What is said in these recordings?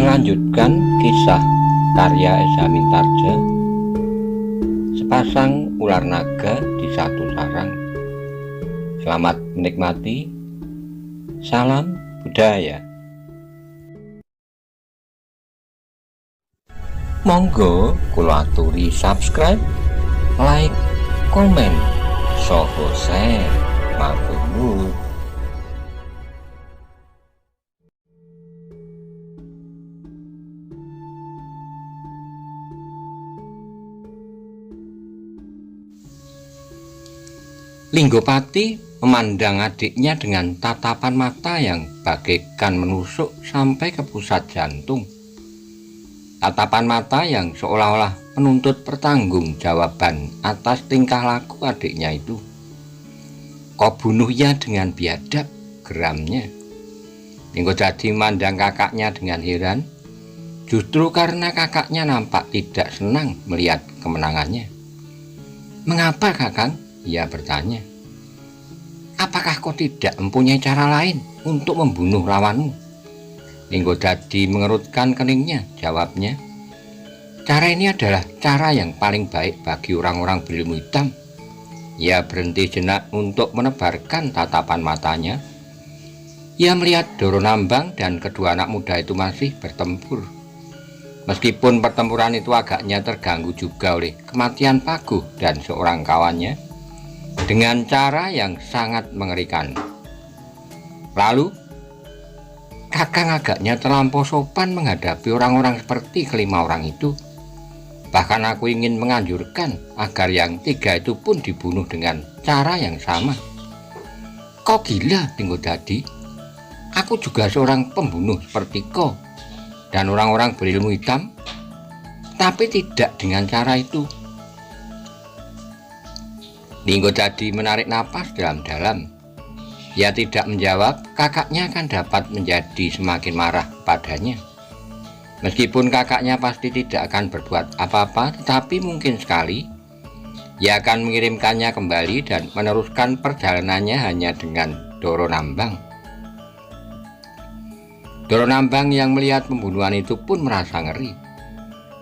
Melanjutkan kisah karya Esa Mintarja, sepasang ular naga di satu sarang. Selamat menikmati. Salam budaya. Monggo kula aturi subscribe, like, komen, saha share. Matur nuwun. Linggopati memandang adiknya dengan tatapan mata yang bagaikan menusuk sampai ke pusat jantung. Tatapan mata yang seolah-olah menuntut pertanggungjawaban atas tingkah laku adiknya itu. Kau bunuhnya dengan biadab, geramnya. Linggopati memandang kakaknya dengan heran, justru karena kakaknya nampak tidak senang melihat kemenangannya. "Mengapa, Kakang?" ia bertanya. "Apakah kau tidak mempunyai cara lain untuk membunuh lawanmu?" Linggopati mengerutkan keningnya, jawabnya. "Cara ini adalah cara yang paling baik bagi orang-orang berilmu hitam." Ia berhenti jenak untuk menebarkan tatapan matanya. Ia melihat Doro Nambang dan kedua anak muda itu masih bertempur. Meskipun pertempuran itu agaknya terganggu juga oleh kematian Paguh dan seorang kawannya dengan cara yang sangat mengerikan. Lalu, Kakang agaknya terlampau sopan menghadapi orang-orang seperti kelima orang itu. Bahkan aku ingin menganjurkan agar yang tiga itu pun dibunuh dengan cara yang sama." "Kau gila, Linggopati. Aku juga seorang pembunuh seperti kau dan orang-orang berilmu hitam, tapi tidak dengan cara itu." Linggopati menarik napas dalam-dalam. Ia tidak menjawab, kakaknya akan dapat menjadi semakin marah padanya. Meskipun kakaknya pasti tidak akan berbuat apa-apa, tetapi mungkin sekali ia akan mengirimkannya kembali dan meneruskan perjalanannya hanya dengan Doro Nambang. Doro Nambang yang melihat pembunuhan itu pun merasa ngeri.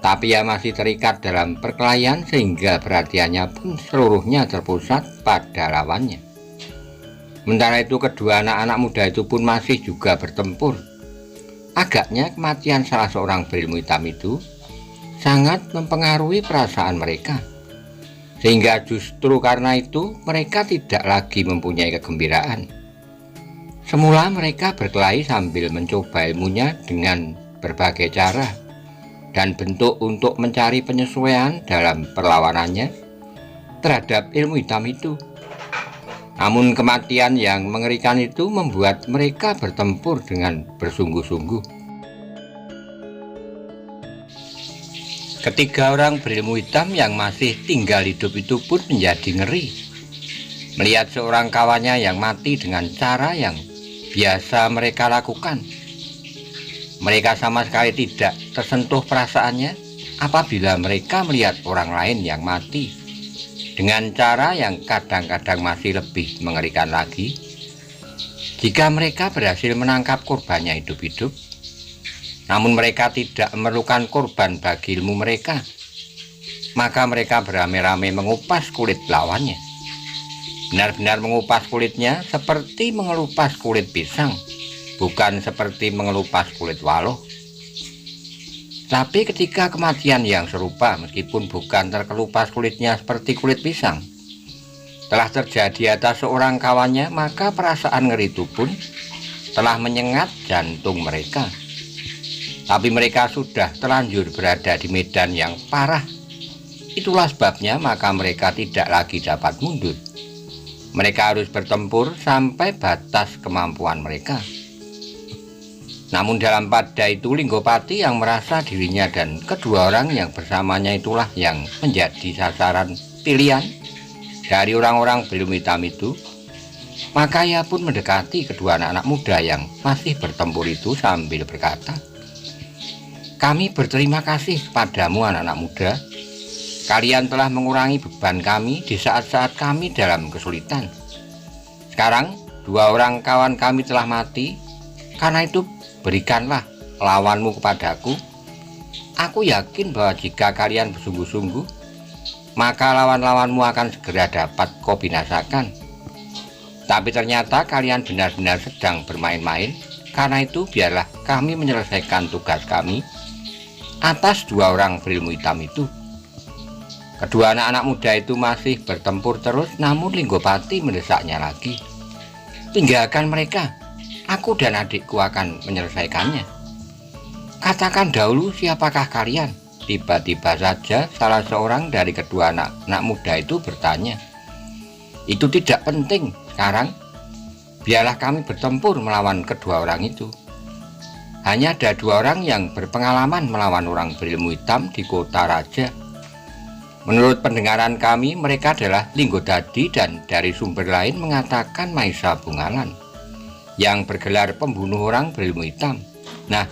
Tapi ia masih terikat dalam perkelahian sehingga perhatiannya pun seluruhnya terpusat pada lawannya. Sementara itu kedua anak-anak muda itu pun masih juga bertempur. Agaknya kematian salah seorang berilmu hitam itu sangat mempengaruhi perasaan mereka. Sehingga justru karena itu mereka tidak lagi mempunyai kegembiraan. Semula mereka berkelahi sambil mencoba ilmunya dengan berbagai cara dan bentuk untuk mencari penyesuaian dalam perlawanannya terhadap ilmu hitam itu. Namun kematian yang mengerikan itu membuat mereka bertempur dengan bersungguh-sungguh. Ketiga orang berilmu hitam yang masih tinggal hidup itu pun menjadi ngeri melihat seorang kawannya yang mati dengan cara yang biasa mereka lakukan. Mereka sama sekali tidak tersentuh perasaannya apabila mereka melihat orang lain yang mati dengan cara yang kadang-kadang masih lebih mengerikan lagi jika mereka berhasil menangkap korbannya hidup-hidup. Namun mereka tidak memerlukan korban bagi ilmu mereka, maka mereka beramai-ramai mengupas kulit lawannya. Benar-benar mengupas kulitnya seperti mengelupas kulit pisang, bukan seperti mengelupas kulit waloh. Tapi ketika kematian yang serupa, meskipun bukan terkelupas kulitnya seperti kulit pisang, telah terjadi atas seorang kawannya, maka perasaan ngeri itu pun telah menyengat jantung mereka. Tapi mereka sudah terlanjur berada di medan yang parah. Itulah sebabnya maka mereka tidak lagi dapat mundur. Mereka harus bertempur sampai batas kemampuan mereka. Namun dalam pada itu Linggopati yang merasa dirinya dan kedua orang yang bersamanya itulah yang menjadi sasaran pilihan dari orang-orang berilmu hitam itu, maka ia pun mendekati kedua anak-anak muda yang masih bertempur itu sambil berkata, "Kami berterima kasih padamu anak-anak muda. Kalian telah mengurangi beban kami di saat-saat kami dalam kesulitan. Sekarang dua orang kawan kami telah mati, karena itu berikanlah lawanmu kepadaku, aku yakin bahwa jika kalian bersungguh-sungguh, maka lawan-lawanmu akan segera dapat kau binasakan. Tapi ternyata kalian benar-benar sedang bermain-main. Karena itu biarlah kami menyelesaikan tugas kami atas dua orang berilmu hitam itu. Kedua anak-anak muda itu masih bertempur terus, namun Linggopati mendesaknya lagi. Tinggalkan mereka, aku dan adikku akan menyelesaikannya. Katakan dahulu siapakah kalian? Tiba-tiba saja salah seorang dari kedua anak muda itu bertanya. Itu tidak penting sekarang, biarlah kami bertempur melawan kedua orang itu. Hanya ada dua orang yang berpengalaman melawan orang berilmu hitam di kota raja. Menurut pendengaran kami, mereka adalah Linggodadi dan dari sumber lain mengatakan Maisa Bungalan yang bergelar pembunuh orang berilmu hitam. Nah,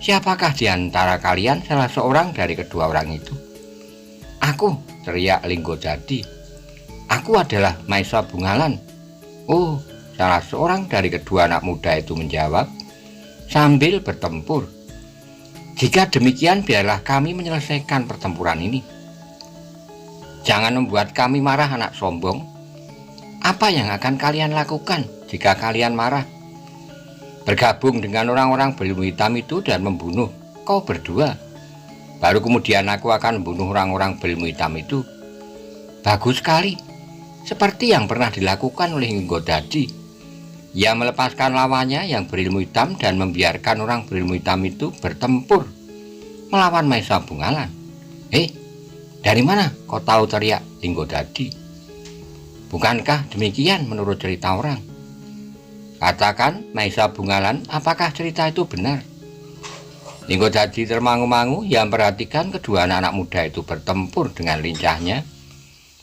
siapakah di antara kalian salah seorang dari kedua orang itu? Aku, teriak Linggodadi. Aku adalah Maisa Bungalan. Oh, salah seorang dari kedua anak muda itu menjawab sambil bertempur. Jika demikian, biarlah kami menyelesaikan pertempuran ini. Jangan membuat kami marah, anak sombong. Apa yang akan kalian lakukan jika kalian marah? Bergabung dengan orang-orang berilmu hitam itu dan membunuh kau berdua. Baru kemudian aku akan membunuh orang-orang berilmu hitam itu. Bagus sekali, seperti yang pernah dilakukan oleh Linggodadi. Ia melepaskan lawannya yang berilmu hitam dan membiarkan orang berilmu hitam itu bertempur melawan Maisa Bungalan. Dari mana kau tahu, teriak Linggodadi. Bukankah demikian menurut cerita orang? Katakan Maisa Bungalan, apakah cerita itu benar? Linggodadi termangu-mangu. Ia memperhatikan kedua anak muda itu bertempur dengan lincahnya.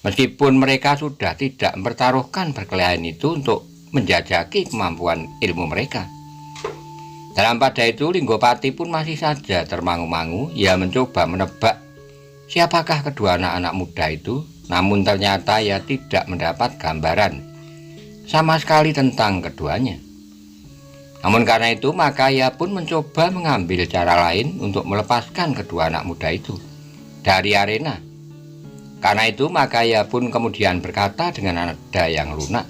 Meskipun mereka sudah tidak mempertaruhkan perkelahian itu untuk menjajaki kemampuan ilmu mereka. Dalam pada itu Linggopati pun masih saja termangu-mangu. Ia mencoba menebak siapakah kedua anak-anak muda itu, namun ternyata ia tidak mendapat gambaran sama sekali tentang keduanya. Namun karena itu maka ia pun mencoba mengambil cara lain untuk melepaskan kedua anak muda itu dari arena. Karena itu maka ia pun kemudian berkata dengan nada yang lunak,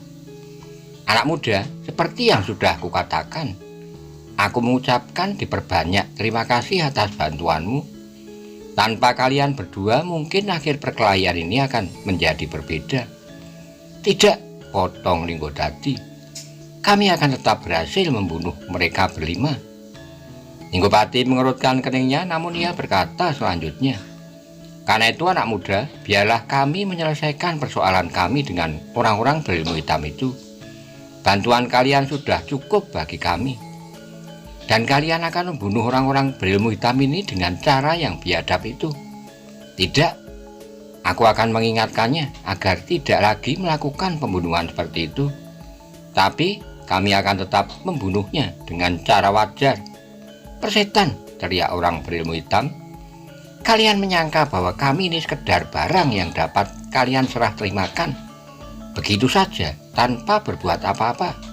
anak muda, seperti yang sudah kukatakan, aku mengucapkan diperbanyak terima kasih atas bantuanmu. Tanpa kalian berdua mungkin akhir perkelahian ini akan menjadi berbeda. Tidak, potong Linggodadi. Kami akan tetap berhasil membunuh mereka berlima. Linggopati mengerutkan keningnya, namun ia berkata selanjutnya, karena itu anak muda, biarlah kami menyelesaikan persoalan kami dengan orang-orang berilmu hitam itu. Bantuan kalian sudah cukup bagi kami. Dan kalian akan membunuh orang-orang berilmu hitam ini dengan cara yang biadab itu. Tidak, aku akan mengingatkannya agar tidak lagi melakukan pembunuhan seperti itu. Tapi kami akan tetap membunuhnya dengan cara wajar. Persetan, teriak orang berilmu hitam. Kalian menyangka bahwa kami ini sekedar barang yang dapat kalian serah terimakan begitu saja tanpa berbuat apa-apa.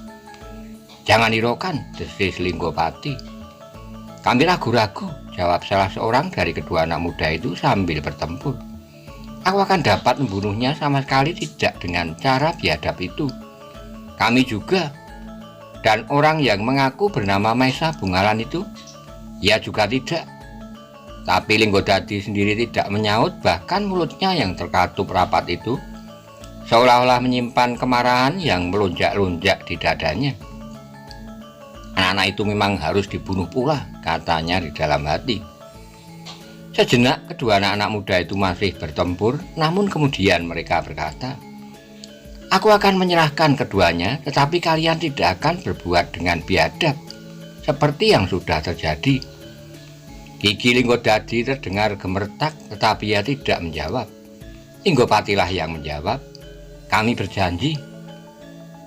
Jangan hiraukan, desis Linggopati. Kami ragu-ragu, jawab salah seorang dari kedua anak muda itu sambil bertempur. Aku akan dapat membunuhnya sama sekali tidak dengan cara biadab itu. Kami juga. Dan orang yang mengaku bernama Maisa Bungalan itu, ia juga tidak. Tapi Linggodadi sendiri tidak menyaut, bahkan mulutnya yang terkatup rapat itu seolah-olah menyimpan kemarahan yang melonjak-lonjak di dadanya. Anak-anak itu memang harus dibunuh pula, katanya di dalam hati. Sejenak kedua anak-anak muda itu masih bertempur, namun kemudian mereka berkata, aku akan menyerahkan keduanya, tetapi kalian tidak akan berbuat dengan biadab seperti yang sudah terjadi. Gigi Linggodadi terdengar gemertak, tetapi ia tidak menjawab. Linggopatilah yang menjawab, kami berjanji.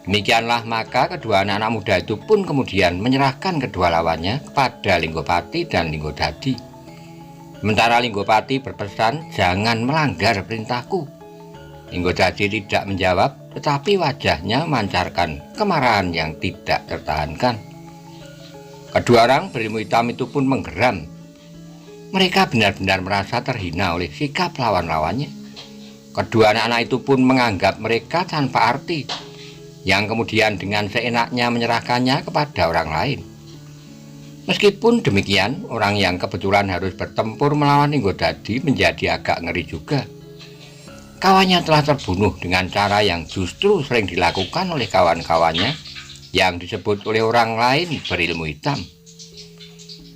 Demikianlah maka kedua anak-anak muda itu pun kemudian menyerahkan kedua lawannya kepada Linggopati dan Linggodadi. Sementara Linggopati berpesan jangan melanggar perintahku. Linggodadi tidak menjawab, tetapi wajahnya memancarkan kemarahan yang tidak tertahankan. Kedua orang berilmu hitam itu pun menggeram. Mereka benar-benar merasa terhina oleh sikap lawan-lawannya. Kedua anak-anak itu pun menganggap mereka tanpa arti, yang kemudian dengan seenaknya menyerahkannya kepada orang lain. Meskipun demikian, orang yang kebetulan harus bertempur melawan Linggodadi menjadi agak ngeri juga. Kawannya telah terbunuh dengan cara yang justru sering dilakukan oleh kawan-kawannya yang disebut oleh orang lain berilmu hitam.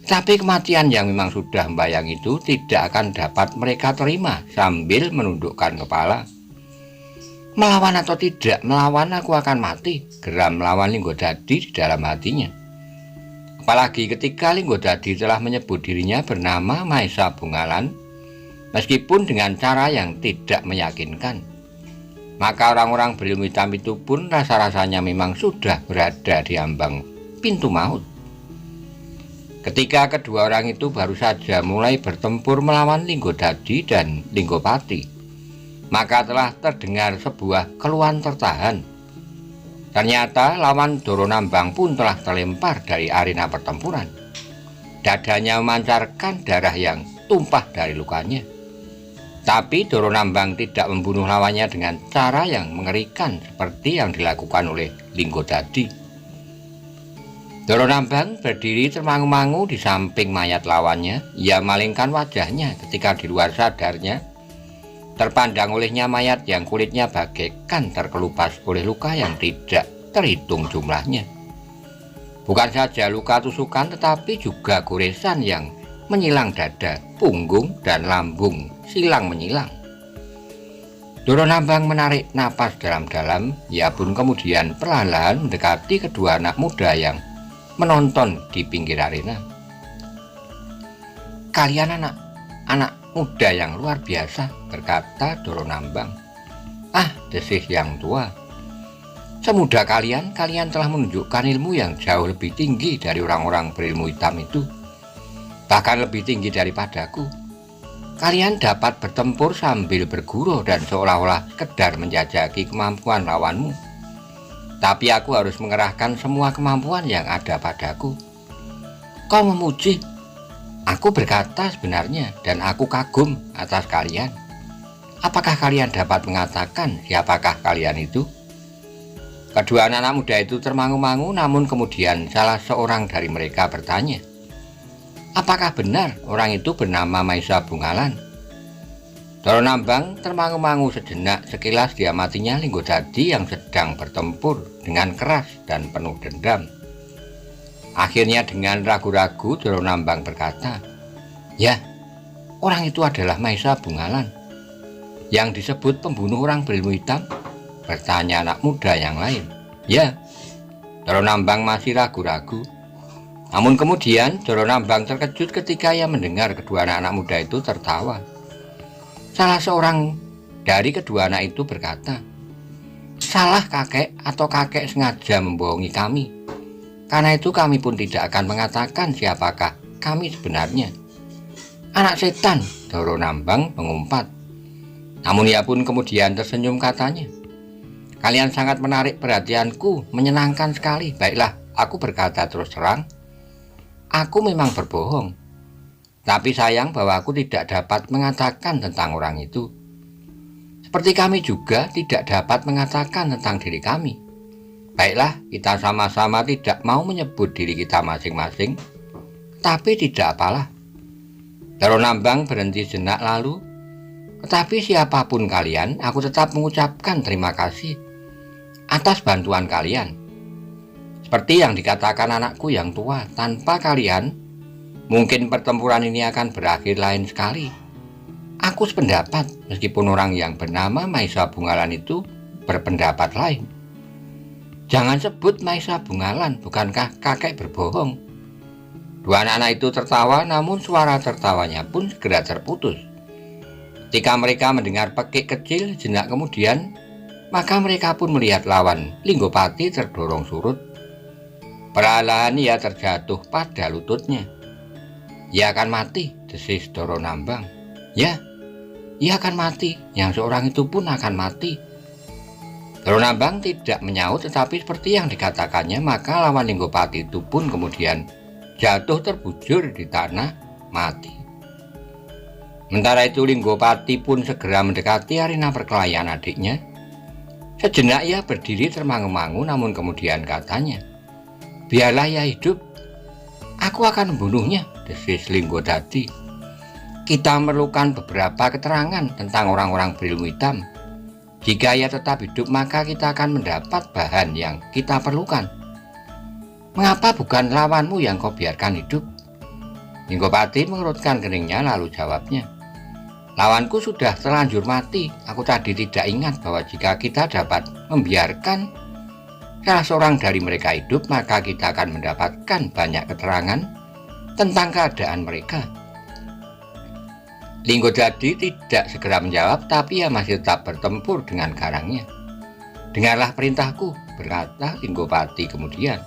Tapi kematian yang memang sudah membayang itu tidak akan dapat mereka terima sambil menundukkan kepala. Melawan atau tidak melawan, aku akan mati, geram melawan Linggodadi di dalam hatinya. Apalagi ketika Linggodadi telah menyebut dirinya bernama Maesa Bungalan, meskipun dengan cara yang tidak meyakinkan. Maka orang-orang berilmu hitam itu pun rasa-rasanya memang sudah berada di ambang pintu maut. Ketika kedua orang itu baru saja mulai bertempur melawan Linggodadi dan Linggopati, maka telah terdengar sebuah keluhan tertahan. Ternyata lawan Doronambang pun telah terlempar dari arena pertempuran. Dadanya memancarkan darah yang tumpah dari lukanya. Tapi Doronambang tidak membunuh lawannya dengan cara yang mengerikan seperti yang dilakukan oleh Linggodadi. Doronambang berdiri termangu-mangu di samping mayat lawannya. Ia malingkan wajahnya ketika di luar sadarnya terpandang olehnya mayat yang kulitnya bagaikan terkelupas oleh luka yang tidak terhitung jumlahnya. Bukan saja luka tusukan, tetapi juga goresan yang menyilang dada, punggung, dan lambung silang menyilang. Doronambang menarik napas dalam-dalam. Ia pun kemudian perlahan-lahan mendekati kedua anak muda yang menonton di pinggir arena. "Kalian anak muda yang luar biasa," berkata Doronambang. "Ah," desih yang tua, "semudah kalian telah menunjukkan ilmu yang jauh lebih tinggi dari orang-orang berilmu hitam itu. Bahkan lebih tinggi daripadaku. Kalian dapat bertempur sambil bergurau dan seolah-olah sekedar menjajaki kemampuan lawanmu. Tapi aku harus mengerahkan semua kemampuan yang ada padaku. Kau memuji. Aku berkata sebenarnya dan aku kagum atas kalian. Apakah kalian dapat mengatakan siapakah kalian itu?" Kedua anak muda itu termangu-mangu, namun kemudian salah seorang dari mereka bertanya, "Apakah benar orang itu bernama Maesa Bungalan?" Doronambang termangu-mangu sejenak. Sekilas diamatinya Linggodadi yang sedang bertempur dengan keras dan penuh dendam. Akhirnya dengan ragu-ragu Doronambang berkata, "Ya, orang itu adalah Maesa Bungalan, yang disebut pembunuh orang berilmu hitam?" bertanya anak muda yang lain. "Ya." Doronambang masih ragu-ragu. Namun kemudian Doronambang terkejut ketika ia mendengar kedua anak muda itu tertawa. Salah seorang dari kedua anak itu berkata, "Salah kakek, atau kakek sengaja membohongi kami. Karena itu kami pun tidak akan mengatakan siapakah kami sebenarnya." "Anak setan," Doronambang mengumpat. Namun ia pun kemudian tersenyum, katanya, "Kalian sangat menarik perhatianku, menyenangkan sekali. Baiklah, aku berkata terus terang, aku memang berbohong. Tapi sayang bahwa aku tidak dapat mengatakan tentang orang itu. Seperti kami juga tidak dapat mengatakan tentang diri kami. Baiklah, kita sama-sama tidak mau menyebut diri kita masing-masing, tapi tidak apalah." Doronambang berhenti sejenak lalu, "Tetapi siapapun kalian, aku tetap mengucapkan terima kasih atas bantuan kalian. Seperti yang dikatakan anakku yang tua, tanpa kalian mungkin pertempuran ini akan berakhir lain sekali. Aku sependapat, meskipun orang yang bernama Maesa Bungalan itu berpendapat lain." "Jangan sebut Maesa Bungalan, bukankah kakek berbohong?" Dua anak-anak itu tertawa, namun suara tertawanya pun segera terputus. Ketika mereka mendengar pekik kecil jenak kemudian, maka mereka pun melihat lawan Linggopati terdorong surut. Perlahan ia terjatuh pada lututnya. "Ia akan mati," desis Doronambang. "Ya, ia akan mati. Yang seorang itu pun akan mati." Doronambang tidak menyaut, tetapi seperti yang dikatakannya, maka lawan Linggopati itu pun kemudian jatuh terbujur di tanah mati. Sementara itu Linggopati pun segera mendekati arena perkelahian adiknya. Sejenak ia berdiri termangu-mangu, namun kemudian katanya, "Biarlah ia hidup, aku akan membunuhnya," desis Linggodadi. "Kita memerlukan beberapa keterangan tentang orang-orang berilmu hitam. Jika ia tetap hidup, maka kita akan mendapat bahan yang kita perlukan. Mengapa bukan lawanmu yang kau biarkan hidup?" Linggopati mengerutkan keningnya lalu jawabnya, "Lawanku sudah terlanjur mati. Aku tadi tidak ingat bahwa jika kita dapat membiarkan salah seorang dari mereka hidup, maka kita akan mendapatkan banyak keterangan tentang keadaan mereka." Linggodadi tidak segera menjawab, tapi ia masih tetap bertempur dengan garangnya. "Dengarlah perintahku," berkata Linggopati kemudian.